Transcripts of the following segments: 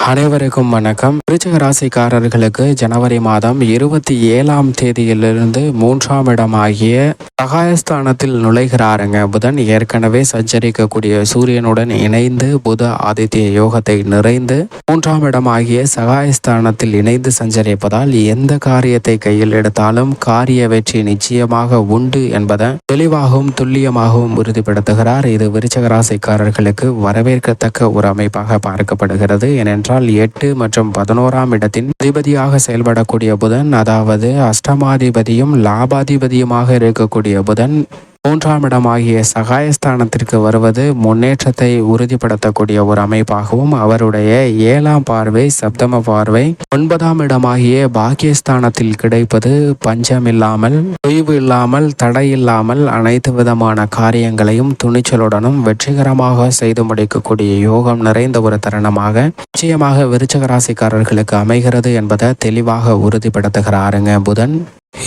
அனைவருக்கும் வணக்கம். விருச்சிக ராசிக்காரர்களுக்கு ஜனவரி மாதம் 27ஆம் தேதியிலிருந்து 3ஆம் இடமாகிய சகாயஸ்தானத்தில் நுழைகிறாருங்க புதன். ஏற்கனவே சஞ்சரிக்கக்கூடிய சூரியனுடன் இணைந்து புத ஆதித்ய யோகத்தை நிறைந்து 3ஆம் இடமாகிய சகாயஸ்தானத்தில் இணைந்து சஞ்சரிப்பதால் எந்த காரியத்தை கையில் எடுத்தாலும் காரிய வெற்றி நிச்சயமாக உண்டு என்பதை தெளிவாகவும் துல்லியமாகவும் உறுதிப்படுத்துகிறார். இது விருச்சிக ராசிக்காரர்களுக்கு வரவேற்கத்தக்க ஒரு அமைப்பாக பார்க்கப்படுகிறது. ஏனென்றால் 8 மற்றும் 11ஆம் இடத்தின் அதிபதியாக செயல்படக்கூடிய புதன், அதாவது அஷ்டமாதிபதியும் லாபாதிபதியுமாக இருக்கக்கூடிய புதன் 3ஆம் இடமாகிய சகாயஸ்தானத்திற்கு வருவது முன்னேற்றத்தை உறுதிப்படுத்தக்கூடிய ஒரு அமைப்பாகவும், அவருடைய 7ஆம் பார்வை சப்தம பார்வை 9ஆம் இடமாகிய பாக்கியஸ்தானத்தில் கிடைப்பது பஞ்சமில்லாமல், தொய்வு இல்லாமல், தடை இல்லாமல் அனைத்து விதமான காரியங்களையும் துணிச்சலுடனும் வெற்றிகரமாக செய்து முடிக்கக்கூடிய யோகம் நிறைந்த ஒரு தருணமாக நிச்சயமாக விருச்சிக ராசிக்காரர்களுக்கு அமைகிறது என்பதை தெளிவாக உறுதிப்படுத்துகிறாருங்க புதன்.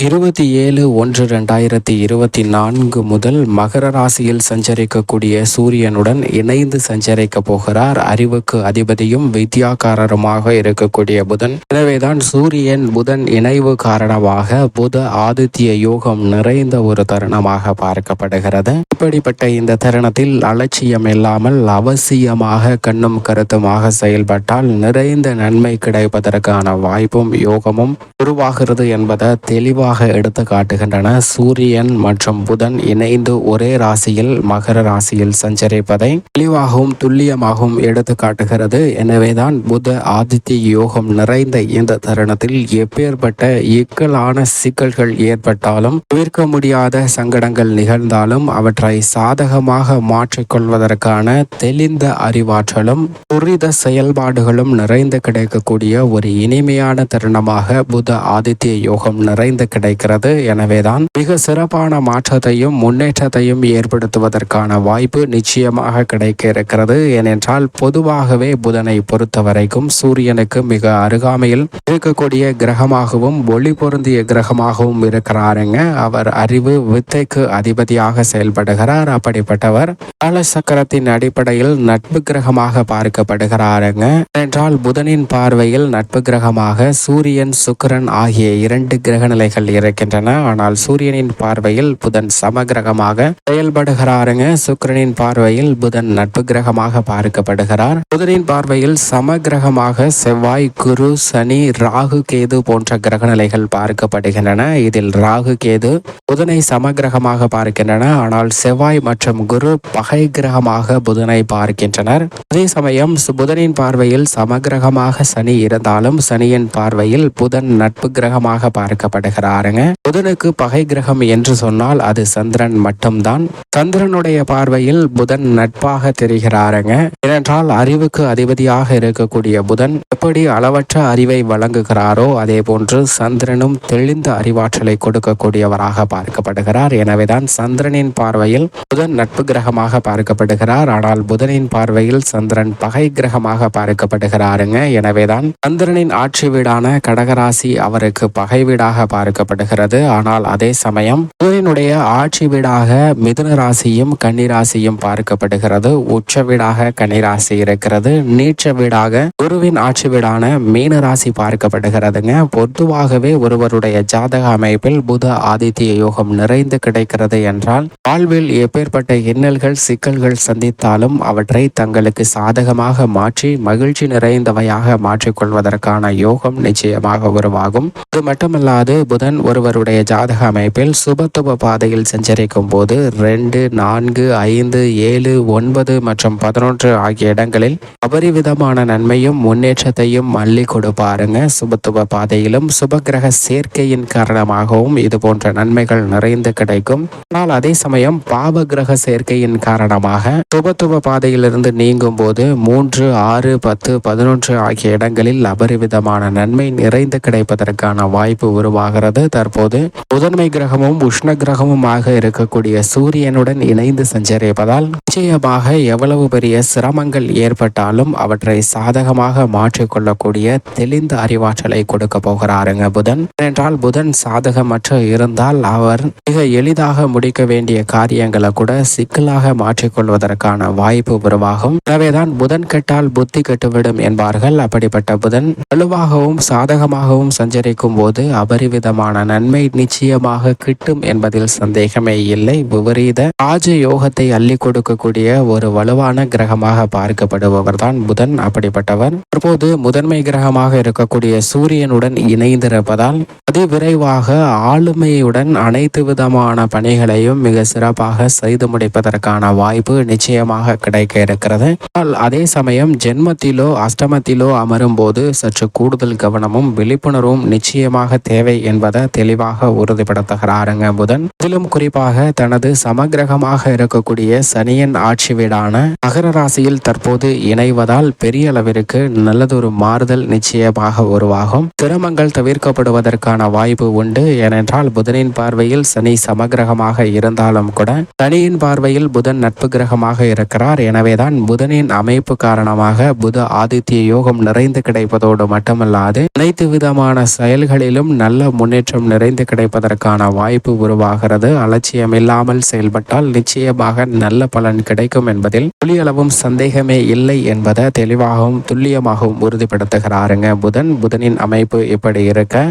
27/1/2024 முதல் மகர ராசியில் சஞ்சரிக்கக்கூடிய சூரியனுடன் இணைந்து சஞ்சரிக்க போகிறார். அறிவுக்கு அதிபதியும் வித்யாகாரருமாக இருக்கக்கூடிய புதன். எனவேதான் சூரியன் புதன் இணைவு காரணமாக புத ஆதித்ய யோகம் நிறைந்த ஒரு தருணமாக பார்க்கப்படுகிறது. இப்படிப்பட்ட இந்த தருணத்தில் அலட்சியம் இல்லாமல் அவசியமாக கண்ணும் கருத்துமாக செயல்பட்டால் நிறைந்த நன்மை கிடைப்பதற்கான வாய்ப்பும் யோகமும் உருவாகிறது என்பதை தெளிவாக எடுத்து காட்டுகின்றன. சூரியன் மற்றும் புதன் இணைந்து ஒரே ராசியில் மகர ராசியில் சஞ்சரிப்பதை தெளிவாகவும் துல்லியமாகவும் எடுத்து காட்டுகிறது. எனவேதான் புத ஆதித்ய யோகம் நிறைந்த இந்த தருணத்தில் எப்பேற்பட்ட இக்கலான சிக்கல்கள் ஏற்பட்டாலும், தவிர்க்க முடியாத சங்கடங்கள் நிகழ்ந்தாலும் அவற்றை சாதகமாக மாற்றிக்கொள்வதற்கான தெளிந்த அறிவாற்றலும் துரித செயல்பாடுகளும் நிறைந்து கிடைக்கக்கூடிய ஒரு இனிமையான தருணமாக புத ஆதித்ய யோகம் நிறைந்து கிடைக்கிறது. எனவேதான் மிக சிறப்பான மாற்றத்தையும் முன்னேற்றத்தையும் ஏற்படுத்துவதற்கான வாய்ப்பு நிச்சயமாக கிடைக்க இருக்கிறது. ஏனென்றால் பொதுவாகவே புதனை பொறுத்தவரைக்கும் சூரியனுக்கு மிக அருகாமையில் இருக்கக்கூடிய கிரகமாகவும் ஒளி பொருந்திய கிரகமாகவும் இருக்கிறாருங்க. அவர் அறிவு வித்தைக்கு அதிபதியாக செயல்படுகிறார். அப்படிப்பட்டவர் காலசக்கரத்தின் அடிப்படையில் நட்பு கிரகமாக பார்க்கப்படுகிறாருங்க. என்றால் புதனின் பார்வையில் நட்பு கிரகமாக சூரியன் சுக்கிரன் ஆகிய 2 கிரக நிலைகள் இருக்கின்றன. ஆனால் சூரியனின் பார்வையில் புதன் சமகிரகமாக செயல்படுகிறாருங்க. சுக்கிரனின் பார்வையில் புதன் நட்பு கிரகமாக பார்க்கப்படுகிறார். புதனின் பார்வையில் சமகிரகமாக செவ்வாய், குரு, சனி, ராகு, கேது போன்ற கிரக நிலைகள் பார்க்கப்படுகின்றன. இதில் ராகு, கேது புதனை சமகிரகமாக பார்க்கின்றன. ஆனால் செவ்வாய் மற்றும் குரு பகை கிரகமாக புதனை பார்க்கின்றனர். அதே சமயம் புதனின் பார்வையில் சமகிரகமாக சனி இருந்தாலும் சனியின் பார்வையில் புதன் நட்பு கிரகமாக பார்க்கப்படுகிறாருங்க. புதனுக்கு பகை கிரகம் என்று சொன்னால் அது சந்திரன் மட்டும்தான். சந்திரனுடைய பார்வையில் புதன் நட்பாக தெரிகிறாருங்க. ஏனென்றால் அறிவுக்கு அதிபதியாக இருக்கக்கூடிய புதன் எப்படி அளவற்ற அறிவை வழங்குகிறாரோ அதே போன்று சந்திரனும் தெளிந்த அறிவாற்றலை கொடுக்கக்கூடியவராக பார்க்கப்படுகிறார். எனவேதான் சந்திரனின் பார்வையில் புதன் நட்பு கிரகமாக பார்க்கப்படுகிறார். ஆனால் புதனின் பார்வையில் சந்திரன் பகை கிரகமாக பார்க்கப்படுகிறாருங்க. எனவேதான் சந்திரனின் ஆட்சி வீடான கடகராசி அவருக்கு பகை வீடாக பார்க்கப்படுகிறது. ஆனால் அதே சமயம் புதனினுடைய ஆட்சி வீடாக மிதுன ராசியும் கன்னிராசியும் பார்க்கப்படுகிறது. உச்ச வீடாக கன்னிராசி இருக்கிறது. நீச்ச வீடாக குருவின் ஆட்சி வீடான மீன ராசி பார்க்கப்படுகிறதுங்க. பொதுவாகவே ஒருவருடைய ஜாதக அமைப்பில் புத ஆதித்ய யோகம் நிறைந்து கிடைக்கிறது என்றால் வாழ்வில் எப்பேற்பட்ட இன்னல்கள் சிக்கல்கள் சந்தித்தாலும் அவற்றை தங்களுக்கு சாதகமாக மாற்றி மகிழ்ச்சி நிறைந்தவையாக மாற்றிக்கொள்வதற்கான யோகம் நிச்சயமாக உருவாகும். அது மட்டுமல்லாது புதன் ஒருவருடைய ஜாதக அமைப்பில் சுபத்துவ பாதையில் சஞ்சரிக்கும் போது 2, 4, 5, 7, 9 மற்றும் 11 ஆகிய இடங்களில் அபரிவிதமான நன்மையும் முன்னேற்றத்தையும் அள்ளி கொடுப்பாருங்க. சுபத்துவ பாதையிலும் சுபகிரக சேர்க்கையின் காரணமாகவும் இது போன்ற நன்மைகள் நிறைந்து கிடைக்கும். ஆனால் அதே சமயம் பாவ கிரக சேர்க்கையின் காரணமாக சுபத்துவ பாதையிலிருந்து நீங்கும் போது 3, 6, 10, 11 ஆகிய இடங்களில் அபரிவிதமான நன்மை நிறைந்து கிடைப்பதற்கான வாய்ப்பு உருவாகிறது. இருக்கிறது. தற்போது முதன்மை கிரகமும் உஷ்ண கிரகமுமாக இருக்கக்கூடிய சூரியனுடன் இணைந்து சஞ்சரிப்பதால் நிச்சயமாக எவ்வளவு பெரிய சிரமங்கள் ஏற்பட்டாலும் அவற்றை சாதகமாக மாற்றிக்கொள்ளக்கூடிய தெளிந்த அறிவாற்றலை கொடுக்க போகிறாருங்க புதன். ஏனென்றால் புதன் சாதகமற்று இருந்தால் அவர் மிக எளிதாக முடிக்க வேண்டிய காரியங்களை கூட சிக்கலாக மாற்றிக்கொள்வதற்கான வாய்ப்பு உருவாகும். எனவேதான் புதன் கெட்டால் புத்தி கெட்டுவிடும் என்பார்கள். அப்படிப்பட்ட புதன் வலுவாகவும் சாதகமாகவும் சஞ்சரிக்கும் போது அபரிவிதமான நன்மை நிச்சயமாக கிட்டும் என்பதில் சந்தேகமே இல்லை. விபரீத ராஜ யோகத்தை அள்ளி கொடுக்கக்கூடிய ஒரு வலுவான கிரகமாக பார்க்கப்படுபவர் தான் புதன். அப்படிப்பட்டவர் தற்போது முதன்மை கிரகமாக இருக்கக்கூடிய சூரியனுடன் இணைந்திருப்பதால் அதிவிரைவாக ஆளுமையுடன் அனைத்து விதமான பணிகளையும் மிக சிறப்பாக செய்து முடிப்பதற்கான வாய்ப்பு நிச்சயமாக கிடைக்க இருக்கிறது. அதே சமயம் ஜென்மத்திலோ அஷ்டமத்திலோ அமரும் போது சற்று கூடுதல் கவனமும் விழிப்புணர்வும் நிச்சயமாக தேவை என்பதை தெளிவாக உறுதிப்படுத்துகிறாருங்க புதன். இதிலும் குறிப்பாக தனது சமகிரகமாக இருக்கக்கூடிய சனியின் ஆட்சி வீடான மகர ராசியில் தற்போது இணைவதால் பெரிய அளவிற்கு நல்லதொரு மாறுதல் நிச்சயமாக உருவாகும். சிரமங்கள் தவிர்க்கப்படுவதற்கான வாய்ப்பு உண்டு. ஏனென்றால் புதனின் பார்வையில் சனி சமகிரகமாக இருந்தாலும் கூட சனியின் பார்வையில் புதன் நட்பு கிரகமாக இருக்கிறார். எனவேதான் புதனின் அமைப்பு காரணமாக புத ஆதித்ய யோகம் நிறைந்து கிடைப்பதோடு மட்டுமல்லாது அனைத்து விதமான செயல்களிலும் நல்ல முன்னேற்றம் நிறைந்து கிடைப்பதற்கான வாய்ப்பு உருவாகிறது. அலட்சியம் இல்லாமல் செயல்பட்டால் நிச்சயமாக நல்ல பலன் கிடைக்கும் என்பதில் துளியளவும் சந்தேகமே இல்லை என்பதை தெளிவாகவும் துல்லியமாகவும் உறுதிப்படுத்துகிறாருங்க புதன். புதனின் அமைப்பு இப்படி இருக்க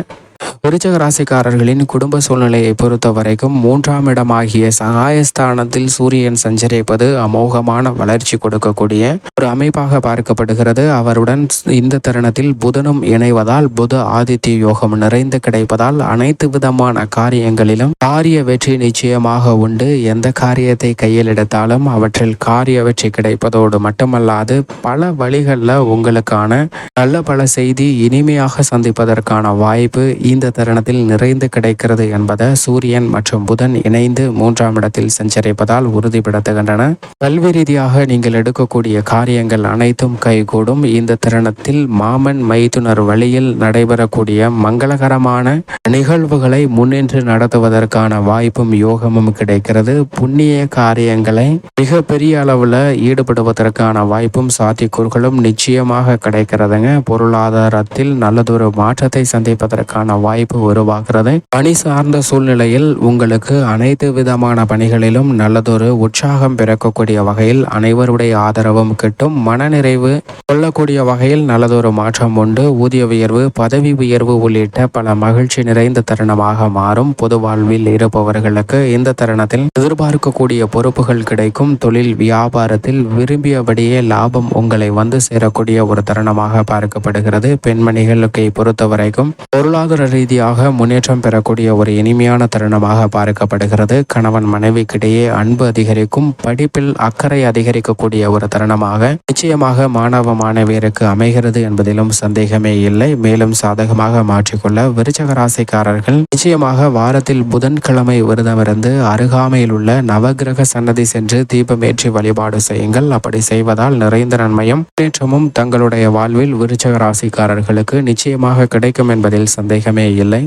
விருச்சிக ராசிக்காரர்களின் குடும்ப சூழ்நிலையை பொறுத்த வரைக்கும் 3ஆம் இடமாகிய சகாயஸ்தானத்தில் சூரியன் சஞ்சரிப்பது அமோகமான வளர்ச்சி கொடுக்கக்கூடிய ஒரு அமைப்பாக பார்க்கப்படுகிறது. அவருடன் இந்த தருணத்தில் புதனும் இணைவதால் புத ஆதித்ய யோகம் நிறைந்து கிடைப்பதால் அனைத்து விதமான காரியங்களிலும் காரிய வெற்றி நிச்சயமாக உண்டு. எந்த காரியத்தை கையில் எடுத்தாலும் அவற்றில் காரிய வெற்றி கிடைப்பதோடு மட்டுமல்லாது பல வழிகளில் உங்களுக்கான நல்ல பல செய்தி இனிமையாக சந்திப்பதற்கான வாய்ப்பு இந்த தருணத்தில் நிறைந்து கிடைக்கிறது என்பதை சூரியன் மற்றும் புதன் இணைந்து 3ஆம் இடத்தில் சஞ்சரிப்பதால் உறுதிப்படுத்துகின்றன. கல்வி ரீதியாக நீங்கள் எடுக்கக்கூடிய காரியங்கள் அனைத்தும் கைகூடும். இந்த தருணத்தில் மாமன் மைத்துனர் வழியில் நடைபெறக்கூடிய மங்களகரமான நிகழ்வுகளை முன்னின்று நடத்துவதற்கான வாய்ப்பும் யோகமும் கிடைக்கிறது. புண்ணிய காரியங்களை மிக பெரிய அளவில் ஈடுபடுவதற்கான வாய்ப்பும் சாத்தியக்கூறுகளும் நிச்சயமாக கிடைக்கிறதுங்க. பொருளாதாரத்தில் நல்லதொரு மாற்றத்தை சந்திப்பதற்கான வாய்ப்பு உருவாகிறது. பணி சார்ந்த சூழ்நிலையில் உங்களுக்கு அனைத்து விதமான பணிகளிலும் நல்லதொரு உற்சாகம் பிறக்கக்கூடிய வகையில் அனைவருடைய ஆதரவும் கிட்டும். மனநிறைவு கொள்ளக்கூடிய வகையில் நல்லதொரு மாற்றம் உண்டு. ஊதிய உயர்வு, பதவி உயர்வு உள்ளிட்ட பல மகிழ்ச்சி நிறைந்த தருணமாக மாறும். பொது வாழ்வில் இருப்பவர்களுக்கு இந்த தருணத்தில் எதிர்பார்க்கக்கூடிய பொறுப்புகள் கிடைக்கும். தொழில் வியாபாரத்தில் விரும்பியபடியே லாபம் உங்களை வந்து சேரக்கூடிய ஒரு தருணமாக பார்க்கப்படுகிறது. பெண்மணிகளுக்கு பொறுத்தவரைக்கும் பொருளாதார ரீதியாக முன்னேற்றம் பெறக்கூடிய ஒரு இனிமையான தருணமாக பார்க்கப்படுகிறது. கணவன் மனைவிக்கிடையே அன்பு அதிகரிக்கும். படிப்பில் அக்கறை அதிகரிக்கக்கூடிய ஒரு தருணமாக நிச்சயமாக மாணவ மாணவியருக்கு அமைகிறது என்பதிலும் சந்தேகமே இல்லை. மேலும் சாதகமாக மாற்றிக்கொள்ள விருச்சிக ராசிக்காரர்கள் நிச்சயமாக வாரத்தில் புதன்கிழமை விரதமிருந்து அருகாமையில் உள்ள நவகிரக சன்னதி சென்று தீபமேற்றி வழிபாடு செய்யுங்கள். அப்படி செய்வதால் நிறைந்த நன்மையும் முன்னேற்றமும் தங்களுடைய வாழ்வில் விருச்சிக ராசிக்காரர்களுக்கு நிச்சயமாக கிடைக்கும் என்பதில் சந்தேகமே இல்லை.